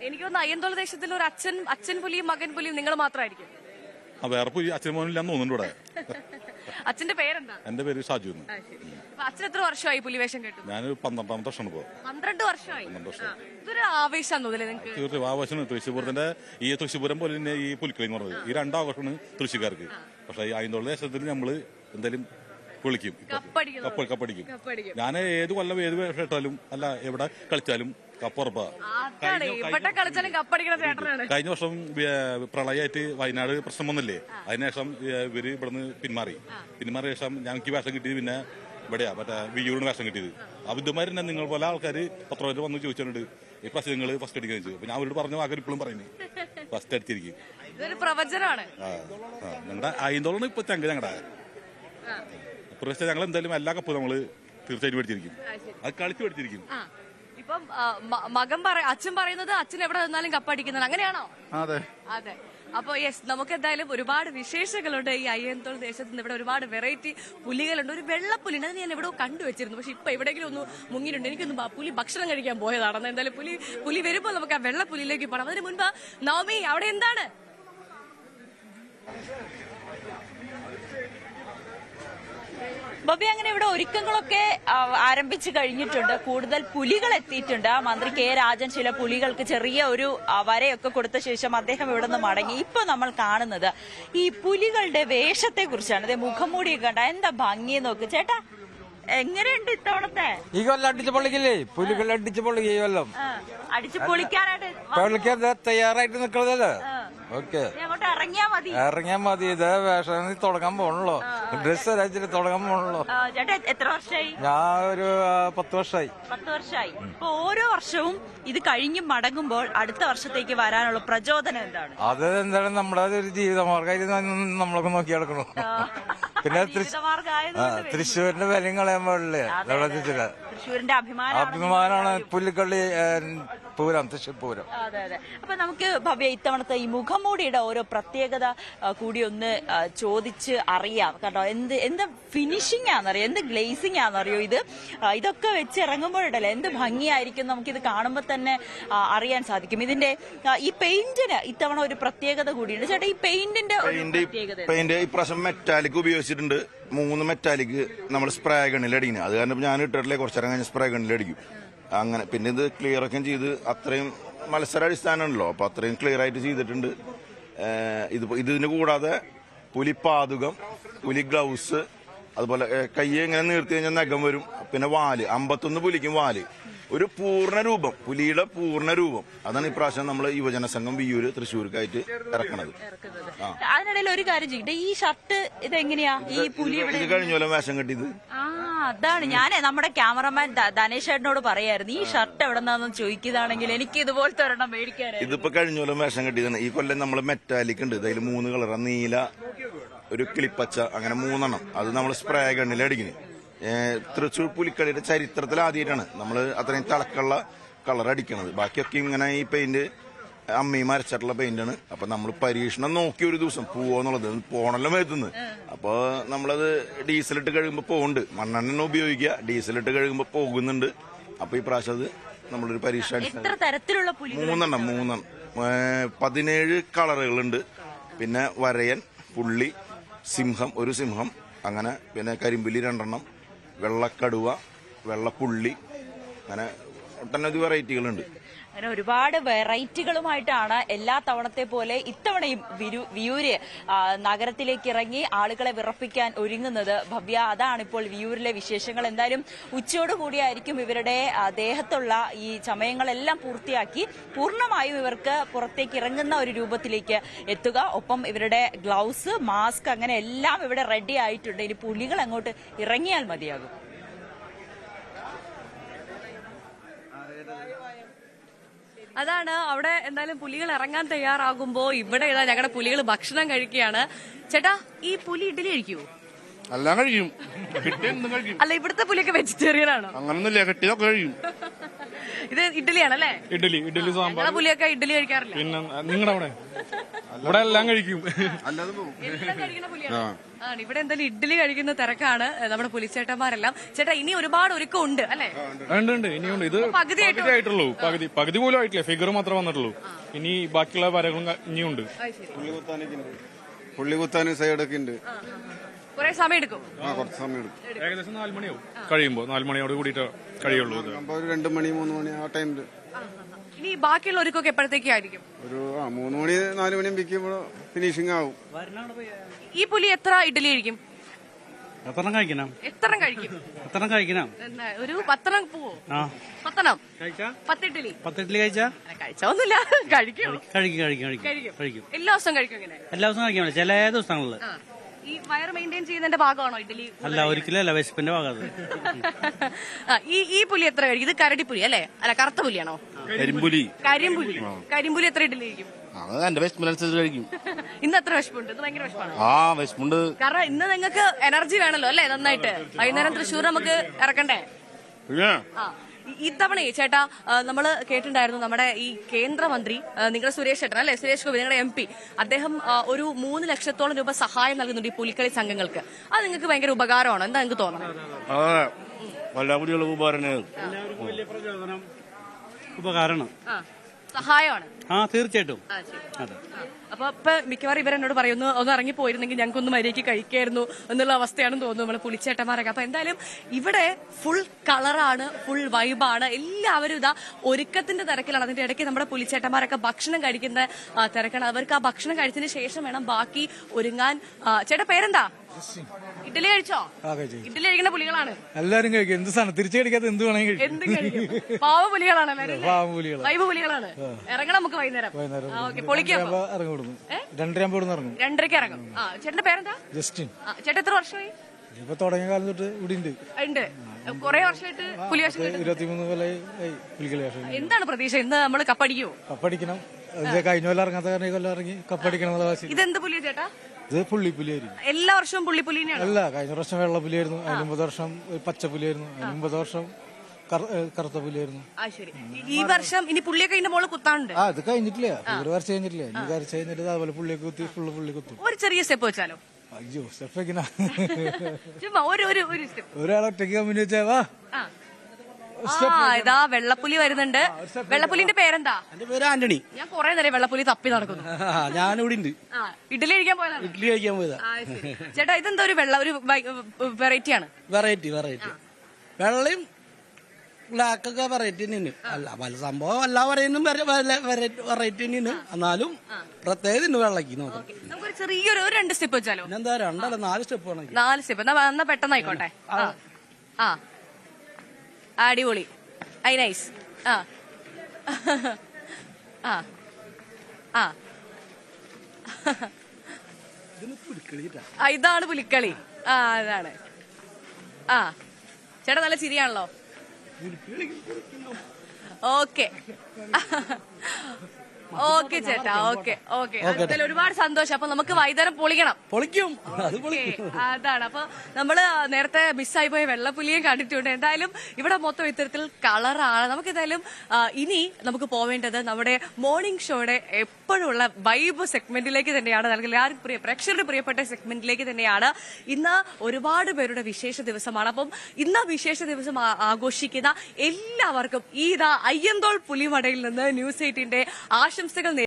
എനിക്കൊന്ന് അയ്യന്തോൾ ദേശത്തിൽ ഒരു അച്ഛൻ പുലിയും മകൻ പുലിയും നിങ്ങൾ മാത്രമായിരിക്കും. വേറെ പുലി അച്ഛൻ മോനില്ലാന്ന് തോന്നുന്നുണ്ട് ഇവിടെ. അച്ഛന്റെ പേരെന്താ? എന്റെ പേര് ഷാജു. അച്ഛൻ എത്ര വർഷമായി പുലിവേഷം കേട്ടു? ഞാൻ 12ാമത്തെ വർഷമാണ് ഇപ്പോ. 12 വർഷമായി. ഇതൊരു ആവേശം തോന്നില്ലേ നിങ്ങൾക്ക്? തീർച്ചയായും ആവേശമാണ്. തൃശ്ശൂരത്തിന്റെ ഈ തൃശ്ശൂരം പോലെ തന്നെ ഈ പുലിക്കളി എന്ന് പറഞ്ഞത് ഈ രണ്ടാഘോഷമാണ് തൃശ്ശൂർക്കാർക്ക്. പക്ഷെ ഈ അയ്യന്തോൾ ദേശത്തിൽ നമ്മള് എന്തായാലും പൊളിക്കും, കപ്പടിക്കും. ഞാൻ ഏത് കൊല്ലം ഏത് വേഷം ഇട്ടാലും അല്ല എവിടെ കളിച്ചാലും കപ്പുറപ്പാ. കഴിഞ്ഞ വർഷം പ്രളയമായിട്ട് വയനാട് പ്രശ്നം വന്നില്ലേ, അതിനുശേഷം ഇവര് ഇവിടുന്ന് പിന്മാറിയ ശേഷം ഞങ്ങൾക്ക് വേഷം കിട്ടിയത് പിന്നെ ഇവിടെയാ മറ്റേ വിയൂരിന് വേഷം കിട്ടിയത്. അപ്പൊ ഇതുമാതിരി തന്നെ നിങ്ങൾ പോലെ ആൾക്കാർ 10 പേര് വന്ന് ചോദിച്ചിട്ടുണ്ട് ഈ പ്രാവശ്യം നിങ്ങൾ ഫസ്റ്റ് അടിക്കാൻ ചോദിച്ചു. അപ്പൊ ഞാൻ അവരോട് പറഞ്ഞ വാക്ക് ഇപ്പോഴും പറയുന്നത് ഫസ്റ്റ് അടിച്ചിരിക്കും. പ്രവചനമാണ്. ഞങ്ങളുടെ അയ്യന്തോളാണ് ഇപ്പൊ ഞങ്ങളുടെ പ്രശ്നം. ഞങ്ങൾ എന്തായാലും എല്ലാ കപ്പും നമ്മള് തീർച്ചയായിട്ടും പഠിച്ചിരിക്കും, അത് കളിച്ച് പഠിച്ചിരിക്കും. ഇപ്പം അച്ഛൻ പറയുന്നത് അച്ഛൻ എവിടെ നിന്നാലും കപ്പടിക്കുന്നത് അങ്ങനെയാണോ? അതെ. അപ്പൊ യെസ്, നമുക്ക് എന്തായാലും ഒരുപാട് വിശേഷങ്ങളുണ്ട് ഈ അയ്യന്തോൾ ദേശത്ത് നിന്ന്. ഇവിടെ ഒരുപാട് വെറൈറ്റി പുലികളുണ്ട്. ഒരു വെള്ളപ്പുലിണ്ട്, അത് ഞാൻ എവിടെ കണ്ടുവച്ചിരുന്നു. പക്ഷെ ഇപ്പൊ എവിടെയെങ്കിലും ഒന്ന് മുങ്ങിയിട്ടുണ്ട്. എനിക്കൊന്ന് പുലി ഭക്ഷണം കഴിക്കാൻ പോയതാണെന്ന്. എന്തായാലും പുലി വരുമ്പോൾ നമുക്ക് ആ വെള്ളപ്പുലിയിലേക്ക് പോകണം. അതിന് മുൻപ് നവമി അവിടെ എന്താണ്? ബോബി, അങ്ങനെ ഇവിടെ ഒരുക്കങ്ങളൊക്കെ ആരംഭിച്ചു കഴിഞ്ഞിട്ടുണ്ട്. കൂടുതൽ പുലികൾ എത്തിയിട്ടുണ്ട്. മന്ത്രി കെ രാജൻ ചില പുലികൾക്ക് ചെറിയ ഒരു വരയൊക്കെ കൊടുത്ത ശേഷം അദ്ദേഹം ഇവിടെ നിന്ന് മടങ്ങി. ഇപ്പൊ നമ്മൾ കാണുന്നത് ഈ പുലികളുടെ വേഷത്തെ കുറിച്ചാണ്. ഇതേ മുഖംമൂടിയൊക്കെ കണ്ട എന്താ ഭംഗി നോക്ക് ചേട്ടാ. എങ്ങനെയുണ്ട് ഇത്തവണത്തെ? ഈ കൊല്ലം അടിച്ചു പൊളിക്കില്ലേ, പുലികൾ അടിച്ചു പൊളിക്കുക. ഈ കൊല്ലം അടിച്ചു പൊളിക്കാനായിട്ട് തയ്യാറായിട്ട് നിൽക്കുന്നതല്ലേ. ഓക്കെ, ഇറങ്ങിയാ മതി. ഇതേ വേഷം തുടങ്ങാൻ പോണല്ലോ, ഡ്രസ് രാജ്യത്തിൽ തുടങ്ങാൻ പോണല്ലോ. ചേട്ടാ എത്ര വർഷമായി? ഞാൻ ഒരു 10 വർഷമായി. 10 വർഷമായി. ഇപ്പൊ ഓരോ വർഷവും ഇത് കഴിഞ്ഞ് മടങ്ങുമ്പോൾ അടുത്ത വർഷത്തേക്ക് വരാനുള്ള പ്രചോദനം എന്താണ്? അത് എന്താണ്, നമ്മുടെ ഒരു ജീവിതമാർഗമായിട്ട് നമ്മളൊക്കെ നോക്കി നടക്കണു. പിന്നെ തൃശ്ശൂരിന്റെ വിലയും കളയാൻ പാടില്ലേ. തൃശ്ശൂരിന്റെ അഭിമാനമാണ് പുലിക്കളി പൂരം, തൃശ്ശൂർ പൂരം. അതെ. അപ്പൊ നമുക്ക് ഭവ്യ ഇത്തവണത്തെ ഈ മുഖംമൂടിയുടെ ഓരോ പ്രത്യേകത കൂടി ഒന്ന് ചോദിച്ച് അറിയാം കേട്ടോ. എന്ത് ഫിനിഷിംഗ് ആണെന്നറിയോ, എന്ത് ഗ്ലേസിംഗ് ആണെന്നറിയോ. ഇതൊക്കെ വെച്ച് ഇറങ്ങുമ്പോഴല്ലേ എന്ത് ഭംഗിയായിരിക്കും. നമുക്കിത് കാണുമ്പോൾ തന്നെ അറിയാൻ സാധിക്കും. ഇതിന്റെ ഈ പെയിന്റിന് ഇത്തവണ ഒരു പ്രത്യേകത കൂടിയുണ്ട് ചേട്ടാ. ഈ പെയിന്റ് ഇപ്രാവശ്യം മെറ്റാലിക് ഉപയോഗിച്ചിട്ടുണ്ട്. 3 മെറ്റാലിക് നമ്മൾ സ്പ്രേ ഗണ്ണിലടിക്കുന്നത്. അത് കാരണം ഞാൻ ഇട്ടിട്ടില്ലേ, കുറച്ചേരം കഴിഞ്ഞ് സ്പ്രേ ഗണ്ണിലടിക്കും. അങ്ങനെ പിന്നെ ഇത് ക്ലിയർ ഒക്കെ ചെയ്ത് അത്രയും മത്സരാടിസ്ഥാനമാണല്ലോ, അപ്പൊ അത്രയും ക്ലിയർ ആയിട്ട് ചെയ്തിട്ടുണ്ട്. ഇതിന് കൂടാതെ പുലി പാതുകം, പുലി ഗ്ലൗസ്, അതുപോലെ കൈ ഇങ്ങനെ നീർത്തി കഴിഞ്ഞാൽ നഖം വരും. പിന്നെ വാല്, 51 പുലിക്കും വാല്, ഒരു പൂർണ്ണ രൂപം, പുലിയുടെ പൂർണ്ണ രൂപം. അതാണ് ഇപ്രാവശ്യം നമ്മൾ യുവജന സംഘം വിയൂര് തൃശ്ശൂർക്കായിട്ട് ഇറക്കണത്. അതിനിടയിൽ ഒരു കാര്യം ചെയ്യട്ടെ, ഈ ഷർട്ട് ഇതെങ്ങനെയാ ഈ പുലി ഇത് കഴിഞ്ഞ വേഷം കെട്ടിയത്? അതാണ് ഞാൻ നമ്മുടെ ക്യാമറമാൻ ധനേഷ് ചേട്ടനോട് പറയായിരുന്നു, ഈ ഷർട്ട് എവിടെ നിന്നാന്ന് ചോദിക്കുന്നതാണെങ്കിൽ എനിക്ക് ഇതുപോലത്തെ ഒരെണ്ണം മേടിക്കാനായിരുന്നു. ഇതിപ്പോ കഴിഞ്ഞ വേഷം കെട്ടിയതാണ്. ഈ കൊല്ലം നമ്മൾ മെറ്റാലിക് ഉണ്ട്, അതിൽ 3 കളറാണ്, നീല, ഒരു കിളിപ്പച്ച, അങ്ങനെ 3 എണ്ണം. അത് നമ്മൾ സ്പ്രേ ഗണ്ണിൽ അടിക്കുന്നത്. തൃശ്ശൂർ പുലിക്കളിയുടെ ചരിത്രത്തിൽ ആദ്യമായിട്ടാണ് നമ്മൾ അത്രയും തിളക്കുള്ള കളർ അടിക്കണത്. ബാക്കിയൊക്കെ ഇങ്ങനെ ഈ പെയിന്റ് അമ്മയും അരച്ചിട്ടുള്ള പെയിന്റാണ്. അപ്പൊ നമ്മൾ പരീക്ഷണം നോക്കി ഒരു ദിവസം പോവെന്നുള്ളത് പോണല്ലോ എത്തുന്നത്. അപ്പൊ നമ്മളത് ഡീസലിട്ട് കഴുകുമ്പോ പോകുന്നുണ്ട്. മണ്ണെണ്ണ ഉപയോഗിക്കുക, ഡീസലിട്ട് കഴുകുമ്പോ പോകുന്നുണ്ട്. അപ്പൊ ഈ പ്രാവശ്യം അത് നമ്മളൊരു പരീക്ഷ 3 എണ്ണം 17 കളറുകളുണ്ട്. പിന്നെ വരയൻ, പുള്ളി, സിംഹം, ഒരു സിംഹം, അങ്ങനെ പിന്നെ കരിമ്പുലി 2 എണ്ണം, വെള്ളക്കടുവ, വെള്ളപ്പുള്ളി, അങ്ങനെ ഒട്ടനവധി വെറൈറ്റികളുണ്ട്. അങ്ങനെ ഒരുപാട് വെറൈറ്റികളുമായിട്ടാണ് എല്ലാ തവണത്തെ പോലെ ഇത്തവണയും വിയൂര് നഗരത്തിലേക്ക് ഇറങ്ങി ആളുകളെ വിറപ്പിക്കാൻ ഒരുങ്ങുന്നത്. ഭവ്യ, അതാണ് ഇപ്പോൾ വിയൂരിലെ വിശേഷങ്ങൾ. എന്തായാലും ഉച്ചയോടുകൂടിയായിരിക്കും ഇവരുടെ ദേഹത്തുള്ള ഈ ചമയങ്ങളെല്ലാം പൂർത്തിയാക്കി പൂർണ്ണമായും ഇവർക്ക് പുറത്തേക്ക് ഇറങ്ങുന്ന ഒരു രൂപത്തിലേക്ക് എത്തുക. ഒപ്പം ഇവരുടെ ഗ്ലൗസ്, മാസ്ക്, അങ്ങനെ എല്ലാം ഇവിടെ റെഡി ആയിട്ടുണ്ട്. ഇനി പുലികൾ അങ്ങോട്ട് ഇറങ്ങിയാൽ മതിയാകും. അതാണ് അവിടെ എന്തായാലും പുലികൾ ഇറങ്ങാൻ തയ്യാറാകുമ്പോ ഇവിടെ ഞങ്ങളുടെ പുലികൾ ഭക്ഷണം കഴിക്കുകയാണ്. ചേട്ടാ, ഈ പുലി ഇഡ്ഡലി കഴിക്കുവോ? എല്ലാം കഴിക്കും. അല്ല, ഇവിടുത്തെ പുലിയൊക്കെ വെജിറ്റേറിയൻ ആണോ? അങ്ങനൊന്നുമില്ല, കെട്ടിയതൊക്കെ കഴിയും. ഇത് ഇഡ്ഡലിയാണല്ലേ? ഇഡ്ഡലി സാമ്പാർ. പുലിയൊക്കെ ഇഡ്ഡലി കഴിക്കാറില്ല. പിന്നെ നിങ്ങളുടെ അവിടെ ഇവിടെ എല്ലാം കഴിക്കും. എല്ലാം കഴിക്കുന്ന പുലിയാണ്. ആണ് ഇവിടെ എന്തായാലും ഇഡ്ഡലി കഴിക്കുന്ന തിരക്കാണ് നമ്മുടെ പുലിച്ചേട്ടന്മാരെല്ലാം. ചേട്ടാ ഇനി ഒരുപാട് ഒരുക്കം ഉണ്ട് അല്ലെ? ഉണ്ട് ഇനിയുണ്ട്. ഇത് പകുതി ആയിട്ടുള്ളൂ. പകുതി പോലും ആയിട്ടില്ല. ഫിഗർ മാത്രമേ വന്നിട്ടുള്ളൂ. ഇനി ബാക്കിയുള്ള വരകളും ഇനിയുണ്ട്. പുള്ളി കുത്താനും സൈഡൊക്കെ ഉണ്ട്. കുറെ സമയം എടുക്കും. കുറച്ച് സമയം എടുക്കും. ഏകദേശം 4 മണിയാവും കഴിയുമ്പോ. 4 മണിയോട് കൂടിയിട്ട് കഴിയുള്ളൂ. ഒരു 2 മണി 3 മണി ആ ടൈമില്. ഇനി ബാക്കിയുള്ള ഒരുക്കൊക്കെ എപ്പോഴത്തേക്കായിരിക്കും? ഒരു 3 മണി 4 മണി ആകുമ്പോൾ ഫിനിഷിംഗ് ആവും. ഈ പുലി എത്ര ഇഡ്ഡലി കഴിക്കും? എത്ര കഴിക്കണം? എന്നാ, ഒരു 10 പോവോ? 10 10 ഇഡ്ഡലി 10 ഇഡ്ഡലി കഴിച്ചാ കഴിച്ചോന്നില്ല. കഴിക്കും. കഴിക്കും. എല്ലാ ദിവസവും കഴിക്കും ഇങ്ങനെ? എല്ലാ ദിവസവും കഴിക്കാൻ പറ്റില്ല, ചില ദിവസങ്ങളില്. ഈ വയർ മെയിൻറ്റെയിൻ ചെയ്യുന്നതിന്റെ ഭാഗമാണോ ഇഡ്ഡലി? അല്ല, ഒരിക്കലും അല്ല, വിശപ്പിന്റെ ഭാഗം. ഈ പുലി എത്ര കഴിക്കും? ഇത് കരടിപ്പുലി അല്ലേ? അല്ല, കറുത്ത പുലിയാണോ? കരിമ്പുലി എത്ര ഇഡ്ഡലി കഴിക്കും? എന്റെ വിശപ്പിനനുസരിച്ച് കഴിക്കും. ഇന്ന് എത്ര വിശപ്പുണ്ട്? ഇത് ഭയങ്കര വിശപ്പാണ്. വിശപ്പുണ്ട്. കാരണം ഇന്ന് നിങ്ങൾക്ക് എനർജി വേണല്ലോ അല്ലേ? നന്നായിട്ട് വൈകുന്നേരം തൃശ്ശൂർ നമുക്ക് ഇറക്കണ്ടേ? ഇത്തവണ ചേട്ടാ നമ്മള് കേട്ടിട്ടുണ്ടായിരുന്നു നമ്മുടെ ഈ കേന്ദ്രമന്ത്രി നിങ്ങളുടെ സുരേഷ് ചേട്ടൻ അല്ലെ, സുരേഷ് ഗോപി, നിങ്ങളുടെ MP, അദ്ദേഹം ഒരു 3 ലക്ഷത്തോളം രൂപ സഹായം നൽകുന്നുണ്ട് ഈ പുലിക്കളി സംഘങ്ങൾക്ക്. അത് നിങ്ങൾക്ക് ഭയങ്കര ഉപകാരമാണോ? എന്താ നിങ്ങൾക്ക് തോന്നുന്നത്? ഉപകാരമാണ്, സഹായമാണ്. തീർച്ചയായിട്ടും. അപ്പൊ ഇപ്പൊ മിക്കവാറും ഇവരെന്നോട് പറയുന്നു ഒന്ന് ഇറങ്ങി പോയിരുന്നെങ്കിൽ ഞങ്ങൾക്കൊന്ന് മര്യാദയ്ക്ക് കഴിക്കായിരുന്നു എന്നുള്ള അവസ്ഥയാണെന്ന് തോന്നുന്നു നമ്മള് പുലിച്ചേട്ടന്മാരൊക്കെ. അപ്പൊ എന്തായാലും ഇവിടെ ഫുൾ കളറാണ്, ഫുൾ വൈബാണ്. എല്ലാവരും ഇതാ ഒരുക്കത്തിന്റെ തിരക്കിലാണ്. അതിന്റെ ഇടയ്ക്ക് നമ്മുടെ പുലിച്ചേട്ടന്മാരൊക്കെ ഭക്ഷണം കഴിക്കുന്ന തിരക്കാണ്. അവർക്ക് ആ ഭക്ഷണം കഴിച്ചതിന് ശേഷം വേണം ബാക്കി ഒരുങ്ങാൻ. ചേട്ടാ പേരെന്താ? ഇഡ്ഡലി കഴിച്ചോ? ഇഡ്ഡലി കഴിക്കുന്ന പുലികളാണ് എല്ലാരും കഴിക്കും. എന്ത് സാധനം തിരിച്ചു കഴിക്കാത്ത എന്ത് വേണമെങ്കിൽ എന്ത് കഴിക്കും. പാവ പുലികളാണ് എല്ലാവരും. വൈബ് പുലികളാണ്. ഇറങ്ങണം നമുക്ക് വൈകുന്നേരം. പൊളിക്കാം. 2:30 ഇറങ്ങും. 2:30 ഇറങ്ങും. ചേട്ടന്റെ പേരെന്താ? ജസ്റ്റിൻ. ചേട്ടൻ എത്ര വർഷമായി? ഇപ്പൊ തുടങ്ങിയ കാലം തൊട്ട് ഇവിടെ ഉണ്ട്. കുറെ വർഷമായിട്ട് പുലിവേഷം 23 കൊല്ലമായി പുലികളി വേഷം. എന്താണ് പ്രതീക്ഷ? ഇന്ന് നമ്മള് കപ്പടിക്കുവോ? കപ്പടിക്കണം. കഴിഞ്ഞ കൊല്ലം ഇറങ്ങാത്ത കാരണം ഈ കൊല്ലം ഇറങ്ങി കപ്പടിക്കണം എന്നുള്ള വാശി. ഇതെന്ത് പുലിയാ ചേട്ടാ? ഇത് പുള്ളിപ്പുലിയായിരിക്കും. എല്ലാ വർഷവും പുള്ളിപ്പുലിനെയാണ്? അല്ല, കഴിഞ്ഞ വർഷം വെള്ളപ്പുലിയായിരുന്നു, അതിന് 9 വർഷം പച്ചപ്പുലിയായിരുന്നു, അതിന് 9 വർഷം കറുത്ത പുലിയായിരുന്നു. ഈ വർഷം ഇനി പുള്ളിയൊക്കെ ഇതിന്റെ മോള് കുത്താനുണ്ട്. അത് കഴിഞ്ഞിട്ടില്ല, ഒരു വർഷം കഴിഞ്ഞിട്ടില്ല. ഇനി കരച്ച് കഴിഞ്ഞിട്ട് അതുപോലെ പുള്ളിയൊക്കെ കുത്തി ഫുള്ള് പുള്ളി കുത്തും. ഒരു ചെറിയ സ്റ്റെപ്പ് വെച്ചാലോ? അയ്യോ, സ്റ്റെപ്പ് എങ്ങനെ? ചുമ്മാ ഒരു സ്റ്റെപ്പ്. ഒരാളൊറ്റയ്ക്ക് കമ്പനി വെച്ചാ വാ. ഇതാ വെള്ളപ്പുലി വരുന്നുണ്ട്. വെള്ളപ്പുലിന്റെ പേരെന്താ? എന്റെ പേര് ആന്റണി. ഞാൻ കുറെ നേരം വെള്ളപ്പുലി തപ്പി നടക്കുന്നു. ഞാനിവിടെ ഉണ്ട്. ഇഡ്ഡലി കഴിക്കാൻ പോയതാണ്. ഇഡ്ഡലി കഴിക്കാൻ പോയതാ. ചേട്ടാ ഇതെന്താ ഒരു വെറൈറ്റി ആണ്? വെറൈറ്റി വെള്ളയും ബ്ലാക്കൊക്കെ വെറൈറ്റി തന്നെയാണ്. അല്ല പല സംഭവം എല്ലാ പറയുന്നതും വെറൈറ്റി തന്നെയാണ്. എന്നാലും പ്രത്യേകത വെള്ളക്ക് നോക്കാം. നമുക്കൊരു ചെറിയൊരു 2 സ്റ്റെപ്പ് വെച്ചാലോ? എന്താ 2 അല്ല 4 സ്റ്റെപ്പ് വേണമെങ്കിൽ. 4 സ്റ്റെപ്പ് എന്നാ പെട്ടെന്നായിക്കോട്ടെ. അടിപൊളി. I nice. ഇതാണ് പുലിക്കളി. അതാണ്. ചേട്ടാ നല്ല ചിരിയാണല്ലോ. ഓക്കെ ചേട്ടാ. ഓക്കെ. ഒരുപാട് സന്തോഷം. അപ്പൊ നമുക്ക് വൈകുന്നേരം പൊളിക്കും. അതാണ്. അപ്പൊ നമ്മള് നേരത്തെ മിസ്സായി പോയ വെള്ളപ്പുലിയും കണ്ടിട്ടുണ്ട്. എന്തായാലും ഇവിടെ മൊത്തം ഇത്തരത്തിൽ കളറാണ്. നമുക്ക് എന്തായാലും ഇനി നമുക്ക് പോവേണ്ടത് നമ്മുടെ മോർണിംഗ് ഷോയുടെ എപ്പോഴുള്ള വൈബ് സെഗ്മെന്റിലേക്ക് തന്നെയാണ്. എല്ലാവർക്കും പ്രേക്ഷകരുടെ പ്രിയപ്പെട്ട സെഗ്മെന്റിലേക്ക് തന്നെയാണ്. ഇന്ന് ഒരുപാട് പേരുടെ വിശേഷ ദിവസമാണ്. അപ്പം ഇന്ന് വിശേഷ ദിവസം ആഘോഷിക്കുന്ന എല്ലാവർക്കും ഈ അയ്യന്തോൾ പുലിമടയിൽ നിന്ന് ന്യൂസ് 8ന്റെ ആശംസകൾ